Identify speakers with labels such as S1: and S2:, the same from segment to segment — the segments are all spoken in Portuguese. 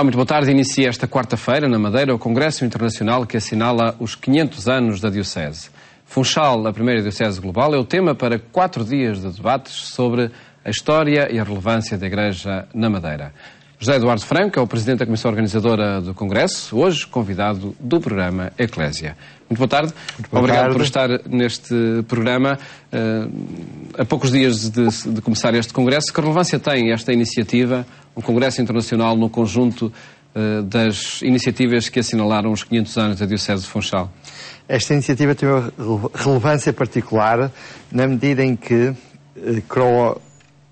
S1: Olá, muito boa tarde. Inicia esta quarta-feira, na Madeira, o Congresso Internacional que assinala os 500 anos da Diocese. Funchal, a primeira Diocese global, é o tema para 4 dias de debates sobre a história e a relevância da Igreja na Madeira. José Eduardo Franco é o Presidente da Comissão Organizadora do Congresso, hoje convidado do programa Eclésia. Muito boa tarde. Obrigado por estar neste programa. A poucos dias de começar este Congresso, que relevância tem esta iniciativa, um Congresso Internacional no conjunto das iniciativas que assinalaram os 500 anos da Diocese de Funchal?
S2: Esta iniciativa tem uma relevância particular na medida em que croa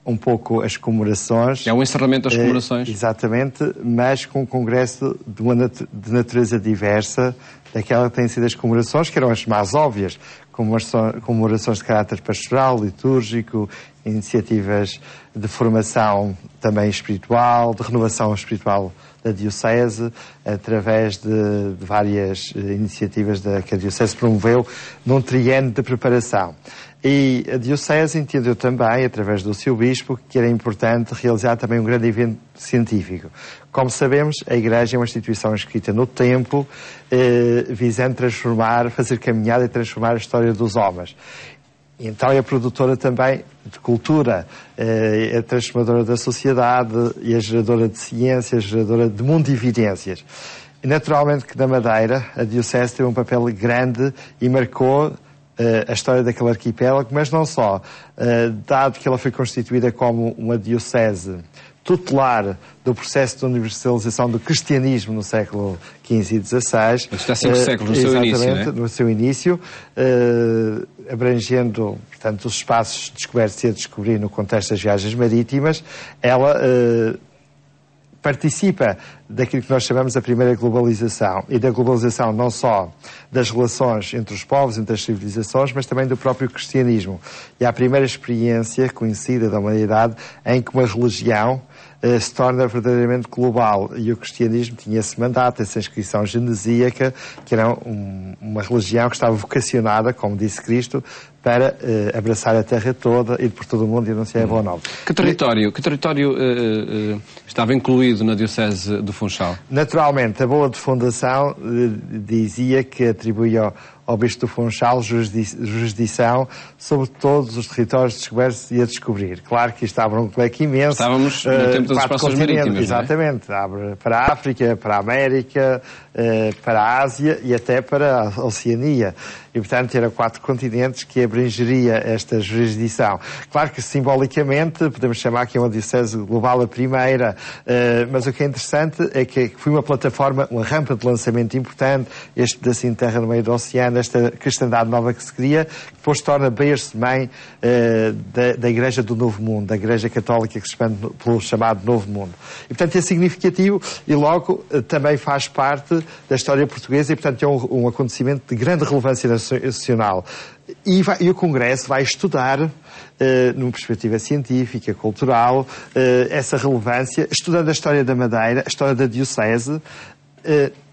S2: um pouco as comemorações. É
S1: um encerramento das comemorações.
S2: Exatamente, mas com um congresso de natureza diversa daquela que têm sido as comemorações, que eram as mais óbvias, comemorações de caráter pastoral, litúrgico, iniciativas de formação também espiritual, de renovação espiritual da Diocese, através de várias iniciativas que a Diocese promoveu num triênio de preparação. E a Diocese entendeu também, através do seu Bispo, que era importante realizar também um grande evento científico. Como sabemos, a Igreja é uma instituição escrita no tempo, visando transformar, fazer caminhada e transformar a história dos homens. Então é a produtora também de cultura, é a transformadora da sociedade e a geradora de ciência, a geradora de mundividências. E naturalmente que na Madeira a Diocese teve um papel grande e marcou a história daquele arquipélago, mas não só, dado que ela foi constituída como uma diocese tutelar do processo de universalização do cristianismo no século XV e XVI.
S1: Está 5 séculos no seu início, não é?
S2: No seu início, abrangendo, portanto, os espaços descobertos e a descobrir no contexto das viagens marítimas, ela participa daquilo que nós chamamos a primeira globalização, e da globalização não só das relações entre os povos, entre as civilizações, mas também do próprio cristianismo. E há a primeira experiência conhecida da humanidade em que uma religião se torna verdadeiramente global, e o cristianismo tinha esse mandato, essa inscrição genesíaca, que era uma religião que estava vocacionada, como disse Cristo, para abraçar a terra toda e por todo o mundo e anunciar a boa nova.
S1: Que território estava incluído na Diocese de Funchal?
S2: Naturalmente, a boa de fundação dizia que atribuía ao Bispo de Funchal jurisdição sobre todos os territórios descobertos e a descobrir. Claro que isto abre um leque imenso.
S1: Estávamos no tempo das expansões marítimas,
S2: exatamente. Não é? Abre para a África, para a América, para a Ásia e até para a Oceania. E, portanto, eram 4 continentes que abrangeria esta jurisdição. Claro que, simbolicamente, podemos chamar que é uma diocese global a primeira, mas o que é interessante é que foi uma plataforma, uma rampa de lançamento importante, este pedacinho de terra no meio do oceano, esta cristandade nova que se cria, que depois se torna berço-mãe da Igreja do Novo Mundo, da Igreja Católica que se expande pelo chamado Novo Mundo. E, portanto, é significativo e, logo, também faz parte da história portuguesa e, portanto, é um acontecimento de grande relevância nacional. E o Congresso vai estudar, numa perspectiva científica, cultural, essa relevância, estudando a história da Madeira, a história da Diocese,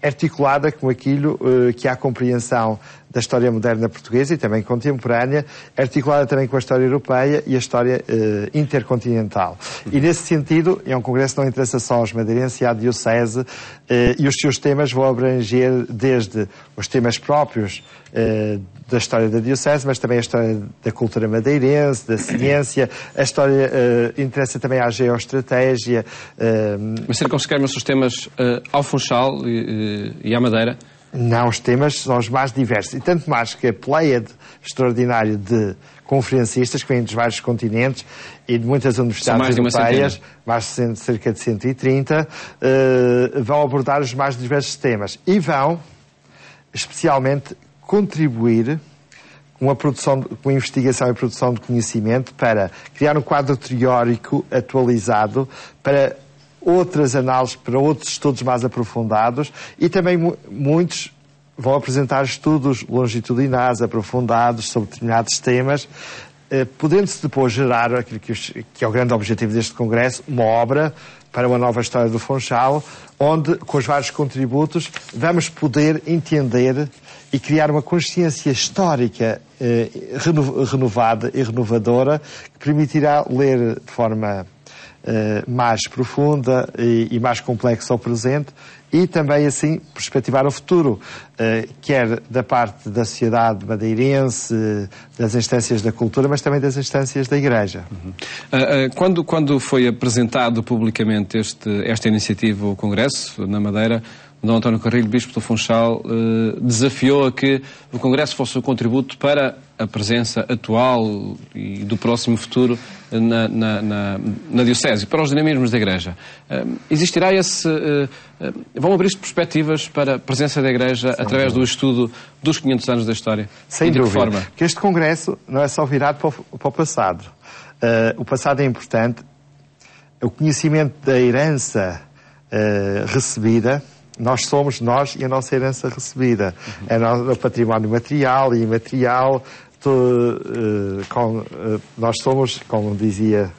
S2: articulada com aquilo que há compreensão da história moderna portuguesa e também contemporânea, articulada também com a história europeia e a história intercontinental. E nesse sentido, é um congresso que não interessa só aos madeirenses e à Diocese, e os seus temas vão abranger desde os temas próprios da história da Diocese, mas também a história da cultura madeirense, da ciência, a história interessa também à geoestratégia.
S1: Mas circunscrevem-se os temas ao Funchal e à Madeira?
S2: Não, os temas são os mais diversos. E tanto mais que a pleiade extraordinária de conferencistas que vêm dos vários continentes e de muitas universidades europeias, cerca de 130, vão abordar os mais diversos temas. E vão, especialmente, contribuir com a investigação e produção de conhecimento para criar um quadro teórico atualizado para outras análises, para outros estudos mais aprofundados, e também muitos vão apresentar estudos longitudinais aprofundados sobre determinados temas, podendo-se depois gerar aquilo que é o grande objetivo deste Congresso, uma obra para uma nova história do Funchal, onde, com os vários contributos, vamos poder entender e criar uma consciência histórica renovada e renovadora que permitirá ler de forma mais profunda e mais complexa ao presente, e também, assim, perspectivar o futuro, quer da parte da sociedade madeirense, das instâncias da cultura, mas também das instâncias da Igreja.
S1: Quando foi apresentado publicamente esta iniciativa, o Congresso, na Madeira, o D. António Carrilho, Bispo do Funchal, desafiou a que o Congresso fosse um contributo para a presença atual e do próximo futuro na Diocese, para os dinamismos da Igreja. Existirá vão abrir-se perspectivas para a presença da Igreja através do estudo dos 500 anos da história?
S2: Sem dúvida. Porque este Congresso não é só virado para o passado. O passado é importante. O conhecimento da herança recebida, nós somos nós e a nossa herança recebida. É o património material e imaterial. Nós somos, como dizia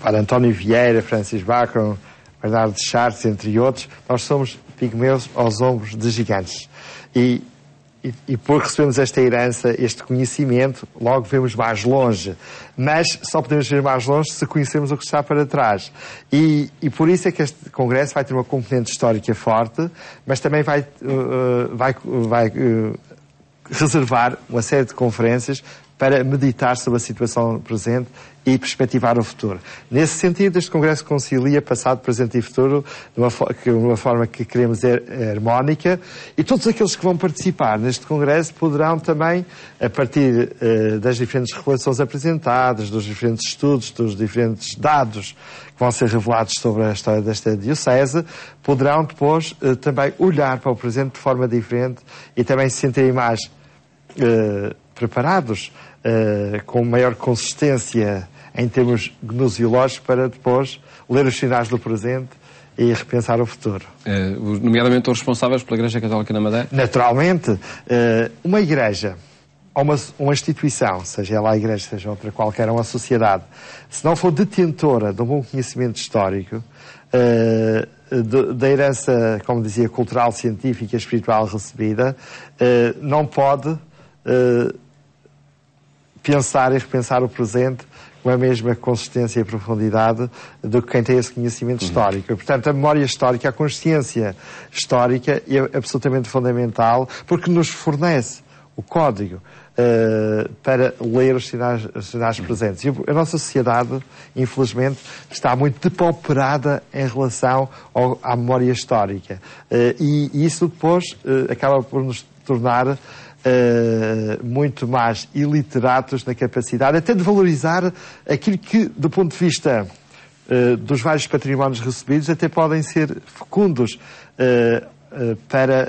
S2: para António Vieira, Francis Bacon, Bernardo de Chartres, entre outros, nós somos pigmeus aos ombros de gigantes. E por recebemos esta herança, este conhecimento, logo vemos mais longe. Mas só podemos ver mais longe se conhecermos o que está para trás. E por isso é que este Congresso vai ter uma componente histórica forte, mas também vai reservar uma série de conferências para meditar sobre a situação presente e perspectivar o futuro. Nesse sentido, este Congresso concilia passado, presente e futuro de uma forma que queremos harmónica, e todos aqueles que vão participar neste Congresso poderão também, a partir das diferentes revelações apresentadas, dos diferentes estudos, dos diferentes dados que vão ser revelados sobre a história desta Diocese, poderão depois também olhar para o presente de forma diferente e também se sentirem mais preparados, com maior consistência em termos gnosiológicos, para depois ler os sinais do presente e repensar o futuro.
S1: Nomeadamente os responsáveis pela Igreja Católica na Madeira?
S2: Naturalmente, uma igreja ou uma instituição, seja ela a igreja, seja outra qualquer, uma sociedade, se não for detentora de um bom conhecimento histórico, da herança, como dizia, cultural, científica e espiritual recebida, não pode pensar e repensar o presente com a mesma consistência e profundidade do que quem tem esse conhecimento histórico. Portanto, a memória histórica, a consciência histórica é absolutamente fundamental, porque nos fornece o código para ler os sinais presentes. E a nossa sociedade, infelizmente, está muito depauperada em relação à memória histórica. E isso depois acaba por nos tornar muito mais iliteratos na capacidade até de valorizar aquilo que, do ponto de vista dos vários patrimónios recebidos, até podem ser fecundos para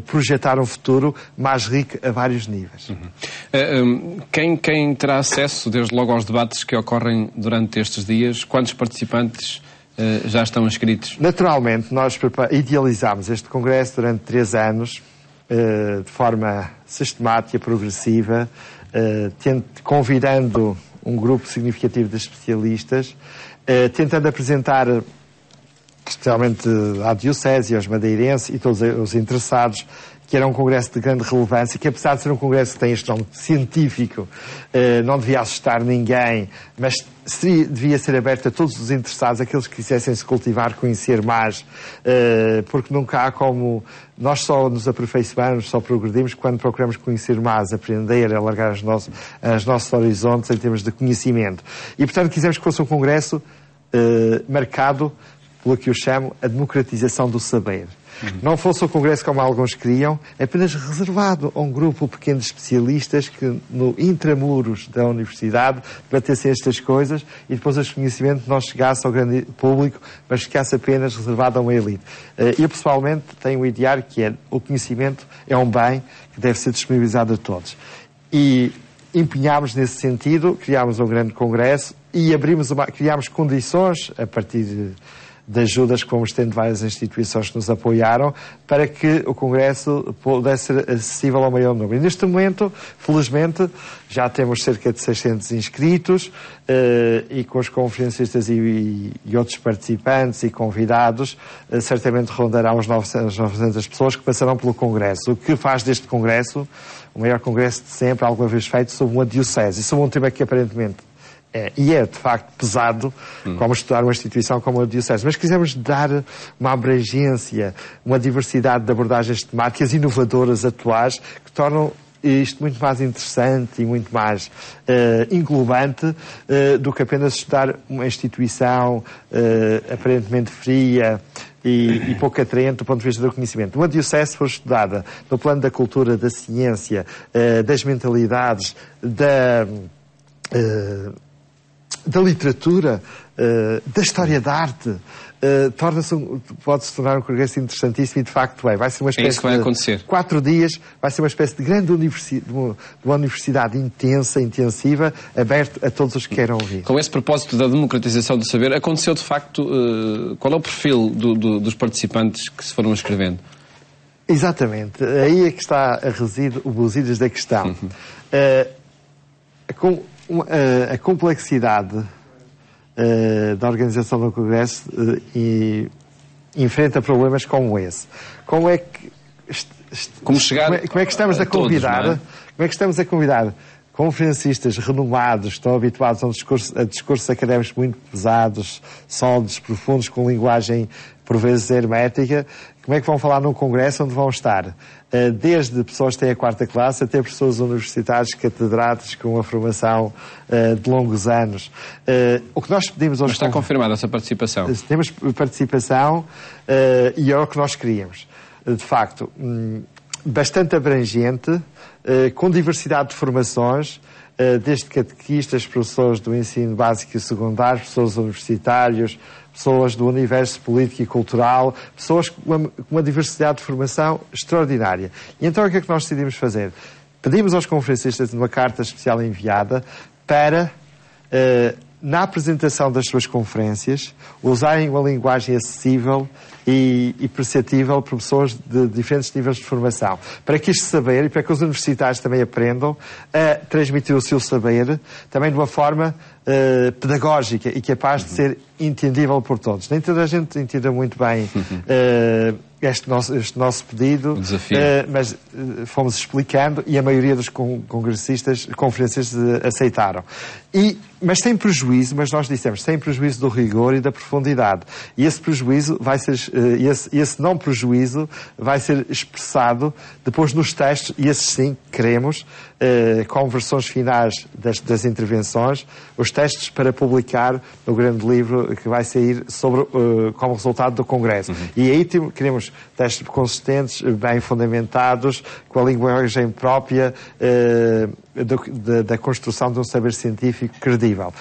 S2: projetar um futuro mais rico a vários níveis.
S1: Quem terá acesso, desde logo, aos debates que ocorrem durante estes dias? Quantos participantes já estão inscritos?
S2: Naturalmente, nós idealizámos este Congresso durante 3 anos, de forma sistemática, progressiva, convidando um grupo significativo de especialistas, tentando apresentar, especialmente à Diocese, aos madeirenses e todos os interessados, que era um congresso de grande relevância, que apesar de ser um congresso que tem este nome científico, não devia assustar ninguém, mas devia ser aberto a todos os interessados, aqueles que quisessem se cultivar, conhecer mais, porque nunca há como... Nós só nos aperfeiçoamos, só progredimos quando procuramos conhecer mais, aprender, alargar os nossos horizontes em termos de conhecimento. E, portanto, quisemos que fosse um congresso marcado pelo que eu chamo a democratização do saber. Não fosse o Congresso como alguns queriam, apenas reservado a um grupo pequeno de especialistas que, no intramuros da universidade, debatessem estas coisas e depois esse conhecimento não chegasse ao grande público, mas ficasse apenas reservado a uma elite. Eu, pessoalmente, tenho um ideário que é: o conhecimento é um bem que deve ser disponibilizado a todos. E empenhámos nesse sentido, criámos um grande Congresso e criámos condições, a partir de ajudas que fomos tendo várias instituições que nos apoiaram, para que o Congresso pudesse ser acessível ao maior número. E neste momento, felizmente, já temos cerca de 600 inscritos, e com os conferencistas e outros participantes e convidados, certamente rondarão as 900 pessoas que passarão pelo Congresso. O que faz deste Congresso o maior Congresso de sempre, alguma vez feito, sobre uma Diocese, e sobre um tema que aparentemente E é, de facto, pesado como estudar uma instituição como a Diocese. Mas quisemos dar uma abrangência, uma diversidade de abordagens temáticas inovadoras, atuais, que tornam isto muito mais interessante e muito mais englobante do que apenas estudar uma instituição aparentemente fria e pouco atraente do ponto de vista do conhecimento. Uma Diocese for estudada no plano da cultura, da ciência, das mentalidades, da literatura, da história da arte, pode-se tornar um congresso interessantíssimo e de facto vai ser uma espécie
S1: isso que vai acontecer.
S2: de 4 dias, vai ser uma espécie de grande uma universidade intensiva, aberta a todos os que queiram ouvir.
S1: Com esse propósito da democratização do saber, aconteceu de facto, qual é o perfil dos participantes que se foram inscrevendo?
S2: Exatamente, aí é que está a residir o buzidas da questão. A complexidade da organização do Congresso enfrenta problemas como esse. Como é que estamos a convidar?
S1: Todos,
S2: como é que estamos a convidar conferencistas renomados, que estão habituados a discursos académicos muito pesados, sólidos, profundos, com linguagem por vezes hermética? Como é que vão falar num congresso onde vão estar desde pessoas que têm a 4ª classe até pessoas universitárias, catedráticos com uma formação de longos anos? O que nós pedimos aos...
S1: Mas está confirmada essa participação?
S2: Temos participação e é o que nós queríamos. De facto, bastante abrangente, com diversidade de formações, desde catequistas, professores do ensino básico e secundário, professores universitários, pessoas do universo político e cultural, pessoas com uma diversidade de formação extraordinária. E então o que é que nós decidimos fazer? Pedimos aos conferencistas numa carta especial enviada para, na apresentação das suas conferências, usarem uma linguagem acessível e perceptível por pessoas de diferentes níveis de formação. Para que este saber, e para que os universitários também aprendam a transmitir o seu saber, também de uma forma pedagógica e capaz de ser entendível por todos. Nem toda a gente entenda muito bem este nosso pedido, mas fomos explicando e a maioria dos conferencistas aceitaram. Mas sem prejuízo, mas nós dissemos, sem prejuízo do rigor e da profundidade. E esse prejuízo vai ser, esse não prejuízo vai ser expressado depois nos textos, e esses sim queremos, com versões finais das intervenções, os textos para publicar no grande livro que vai sair como resultado do Congresso. E aí queremos textos consistentes, bem fundamentados, com a linguagem própria da construção de um saber científico credível.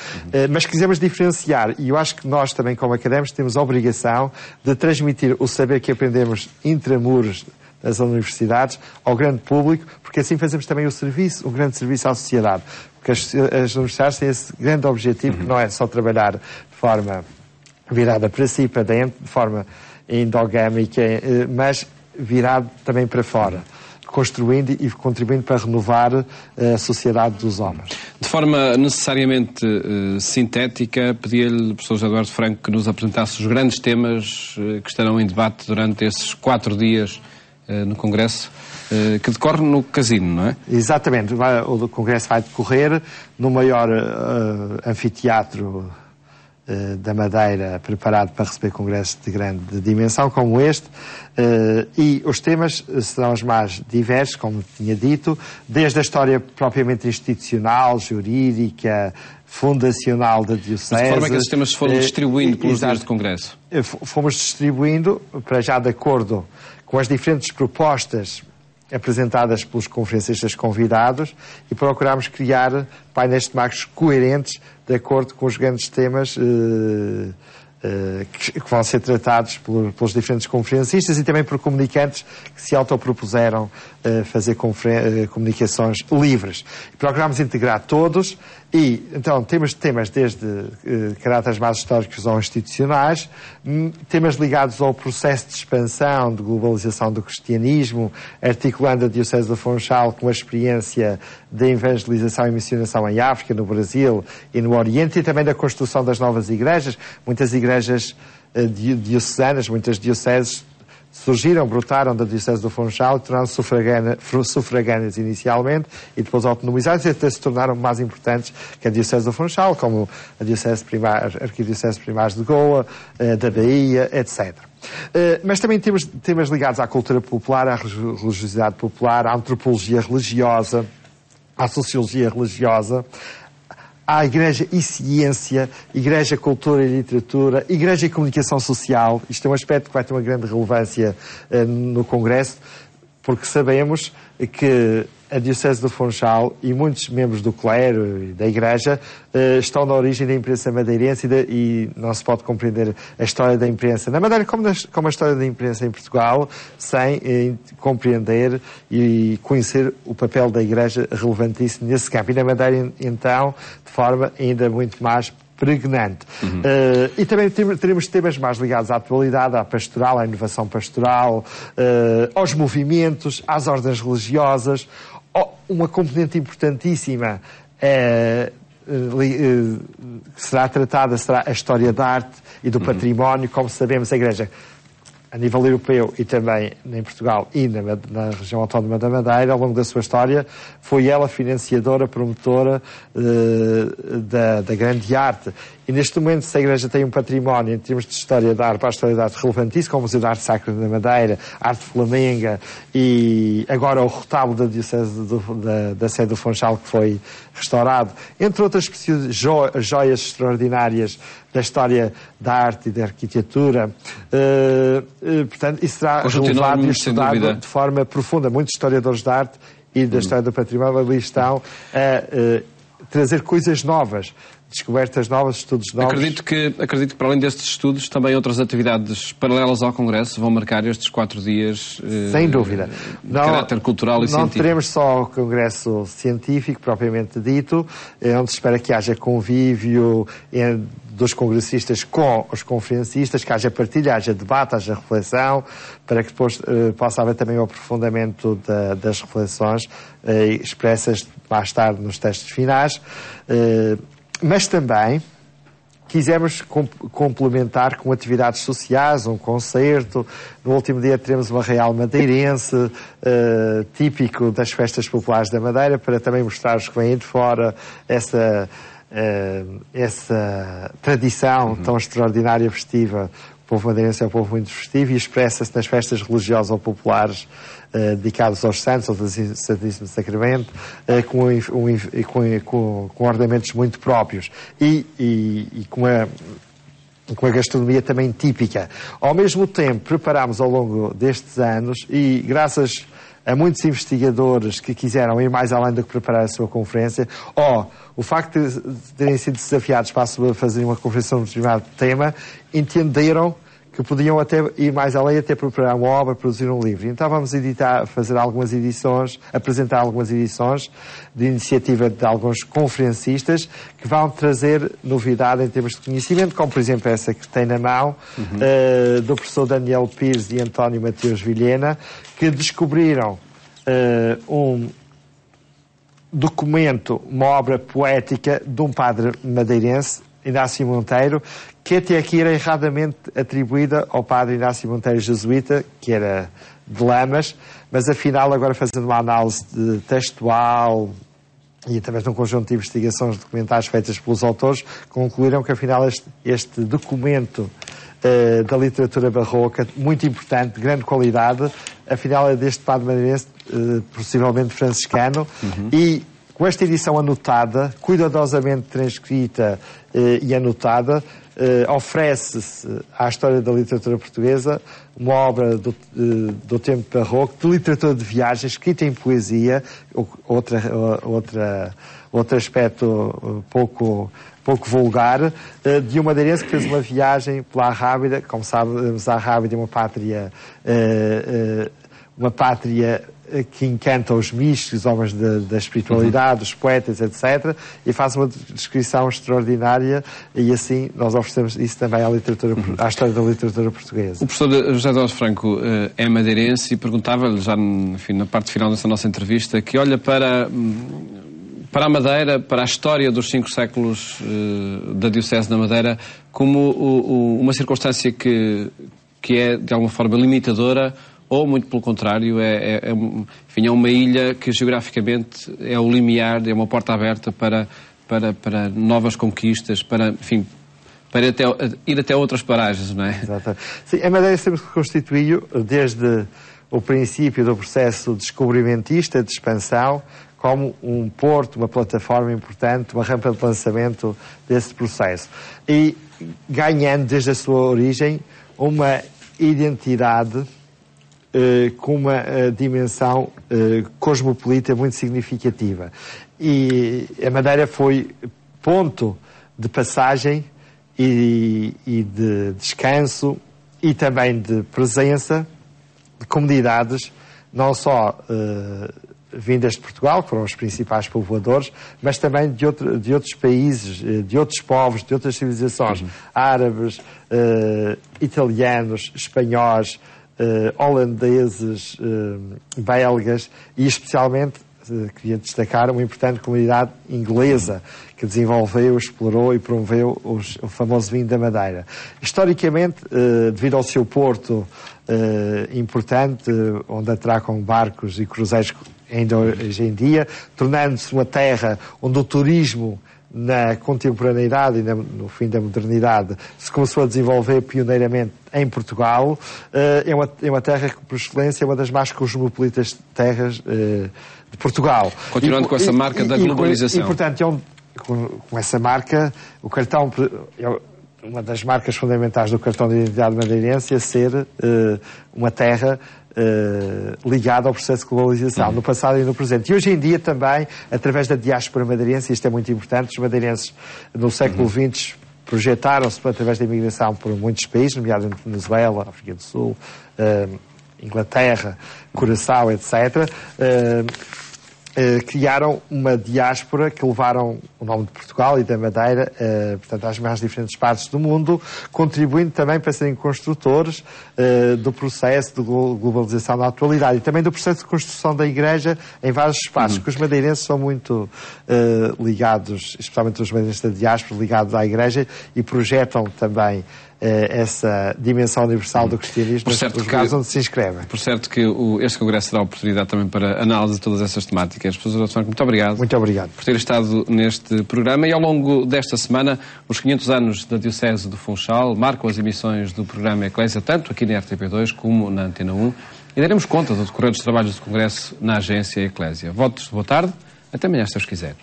S2: Mas quisemos diferenciar, e eu acho que nós também, como académicos, temos a obrigação de transmitir o saber que aprendemos intramuros das universidades ao grande público, porque assim fazemos também um grande serviço à sociedade. Porque as universidades têm esse grande objetivo, que não é só trabalhar de forma virada para si, para dentro, de forma endogâmica, mas virado também para fora, construindo e contribuindo para renovar a sociedade dos homens.
S1: De forma necessariamente sintética, pedia-lhe, professor José Eduardo Franco, que nos apresentasse os grandes temas que estarão em debate durante esses 4 dias no Congresso, que decorre no Casino, não é?
S2: Exatamente. O Congresso vai decorrer no maior anfiteatro da Madeira, preparado para receber congressos de grande dimensão como este, e os temas serão os mais diversos, como tinha dito, desde a história propriamente institucional, jurídica, fundacional da Diocese.
S1: Mas de forma que esses temas se foram distribuindo pelos dias de Congresso?
S2: Fomos distribuindo, para já de acordo com as diferentes propostas apresentadas pelos conferencistas convidados, e procurámos criar painéis temáticos coerentes de acordo com os grandes temas que vão ser tratados pelos diferentes conferencistas e também por comunicantes que se autopropuseram fazer comunicações livres. Procurámos integrar todos e, então, temos temas desde caráteres mais históricos ou institucionais, temas ligados ao processo de expansão, de globalização do cristianismo, articulando a Diocese do Funchal com a experiência de evangelização e missionação em África, no Brasil e no Oriente, e também da construção das novas igrejas. Muitas igrejas diocesanas, muitas dioceses surgiram, brotaram da Diocese do Funchal, tornaram-se sufragâneas inicialmente e depois autonomizadas e até se tornaram mais importantes que a Diocese do Funchal, como a Arquidiocese Primares de Goa, da Bahia, etc. Mas também temos temas ligados à cultura popular, à religiosidade popular, à antropologia religiosa, à sociologia religiosa, à Igreja e Ciência, Igreja, Cultura e Literatura, Igreja e Comunicação Social. Isto é um aspecto que vai ter uma grande relevância no Congresso, porque sabemos que a Diocese do Funchal e muitos membros do clero e da Igreja estão na origem da imprensa madeirense e não se pode compreender a história da imprensa na Madeira como a história da imprensa em Portugal sem compreender e conhecer o papel da Igreja relevantíssimo nesse campo. E na Madeira, então, de forma ainda muito mais pregnante. E também teremos temas mais ligados à atualidade, à pastoral, à inovação pastoral, aos movimentos, às ordens religiosas. Uma componente importantíssima que será tratada será a história da arte e do património. Como sabemos, a Igreja, a nível europeu e também em Portugal e na região autónoma da Madeira, ao longo da sua história, foi ela financiadora, promotora da grande arte. E neste momento, se a Igreja tem um património em termos de história da arte, para a história da arte relevantíssimo, como o Museu da Arte Sacra da Madeira, arte flamenga e agora o retábulo da Diocese da Sé do Funchal, que foi restaurado, entre outras joias extraordinárias da história da arte e da arquitetura. Portanto, isso será relevado e estudado de forma profunda. Muitos historiadores de arte e da história do património ali estão a trazer coisas novas, descobertas novas, estudos novos.
S1: Acredito que para além destes estudos, também outras atividades paralelas ao Congresso vão marcar estes 4 dias
S2: sem dúvida.
S1: De caráter cultural e científico.
S2: Não teremos só o Congresso científico, propriamente dito, onde se espera que haja convívio dos congressistas com os conferencistas, que haja partilha, haja debate, haja reflexão, para que depois possa haver também o aprofundamento das reflexões expressas mais tarde nos textos finais. Mas também quisemos complementar com atividades sociais, um concerto. No último dia teremos uma Real Madeirense, típico das festas populares da Madeira, para também mostrar aos que vêm de fora essa tradição tão extraordinária festiva. O povo madeirense é um povo muito festivo e expressa-se nas festas religiosas ou populares dedicadas aos santos, ao Santíssimo Sacramento, com ornamentos muito próprios e com a gastronomia também típica. Ao mesmo tempo, preparámos ao longo destes anos e graças a muitos investigadores que quiseram ir mais além do que preparar a sua conferência, o facto de terem sido desafiados para fazer uma conferência sobre um determinado tema, entenderam que podiam até ir mais além, até preparar uma obra, produzir um livro. Então vamos fazer algumas edições, apresentar algumas edições de iniciativa de alguns conferencistas que vão trazer novidade em termos de conhecimento, como por exemplo essa que tem na mão, do professor Daniel Pires e António Mateus Vilhena, que descobriram um documento, uma obra poética de um padre madeirense, Inácio Monteiro, que até aqui era erradamente atribuída ao padre Inácio Monteiro jesuíta, que era de Lamas, mas afinal, agora fazendo uma análise textual e através de um conjunto de investigações documentais feitas pelos autores, concluíram que afinal este documento da literatura barroca, muito importante, de grande qualidade, afinal é deste padre madeirense, possivelmente franciscano, e com esta edição anotada, cuidadosamente transcrita e anotada, oferece-se à história da literatura portuguesa uma obra do tempo barroco, de literatura de viagem, escrita em poesia, outro aspecto pouco vulgar, de um madeirense que fez uma viagem pela Arrábida. Como sabemos, a Arrábida é uma pátria que encanta os místicos, os homens da espiritualidade, os poetas, etc. E faz uma descrição extraordinária e assim nós oferecemos isso também à história da literatura portuguesa.
S1: O professor José Dós Franco é madeirense e perguntava-lhe, já na parte final dessa nossa entrevista, que olha para a Madeira, para a história dos 5 séculos da Diocese da Madeira, como uma circunstância que que é, de alguma forma, limitadora, ou, muito pelo contrário, enfim, é uma ilha que, geograficamente, é o limiar, é uma porta aberta para novas conquistas, enfim, para ir até outras paragens, não é?
S2: Exatamente. Sim, a Madeira sempre se constituiu, desde o princípio do processo descobrimentista, de expansão, como um porto, uma plataforma importante, uma rampa de lançamento desse processo. E ganhando, desde a sua origem, uma identidade com uma dimensão cosmopolita muito significativa. E a Madeira foi ponto de passagem e de descanso e também de presença de comunidades, não só vindas de Portugal, que foram os principais povoadores, mas também de outros países, de outros povos, de outras civilizações, árabes, italianos, espanhóis, holandeses, belgas e especialmente queria destacar uma importante comunidade inglesa que desenvolveu, explorou e promoveu o famoso vinho da Madeira. Historicamente, devido ao seu porto importante, onde atracam barcos e cruzeiros ainda hoje em dia, tornando-se uma terra onde o turismo na contemporaneidade e no fim da modernidade se começou a desenvolver pioneiramente em Portugal. É uma terra que, por excelência, é uma das mais cosmopolitas terras de Portugal.
S1: Continuando com essa marca da globalização.
S2: E portanto, com essa marca, o cartão, uma das marcas fundamentais do cartão de identidade madeirense é ser uma terra ligada ao processo de globalização, no passado e no presente. E hoje em dia também, através da diáspora madeirense, isto é muito importante, os madeirenses no século XX projetaram-se através da imigração por muitos países, nomeadamente Venezuela, África do Sul, Inglaterra, Curaçao, etc., criaram uma diáspora que levaram o nome de Portugal e da Madeira, portanto, às mais diferentes partes do mundo, contribuindo também para serem construtores do processo de globalização na atualidade e também do processo de construção da Igreja em vários espaços, porque os madeirenses são muito ligados, especialmente os madeirenses da diáspora, ligados à Igreja e projetam também essa dimensão universal do cristianismo nos lugares onde se inscrevem.
S1: Por certo que este Congresso será a oportunidade também para análise de todas essas temáticas. Professor Franco, muito obrigado.
S2: Muito obrigado.
S1: Por ter estado neste programa e ao longo desta semana, os 500 anos da Diocese do Funchal marcam as emissões do programa Eclésia, tanto aqui na RTP2 como na Antena 1, e daremos conta do decorrer dos trabalhos do Congresso na agência Eclésia. Votos de boa tarde, até amanhã, se Deus quiser.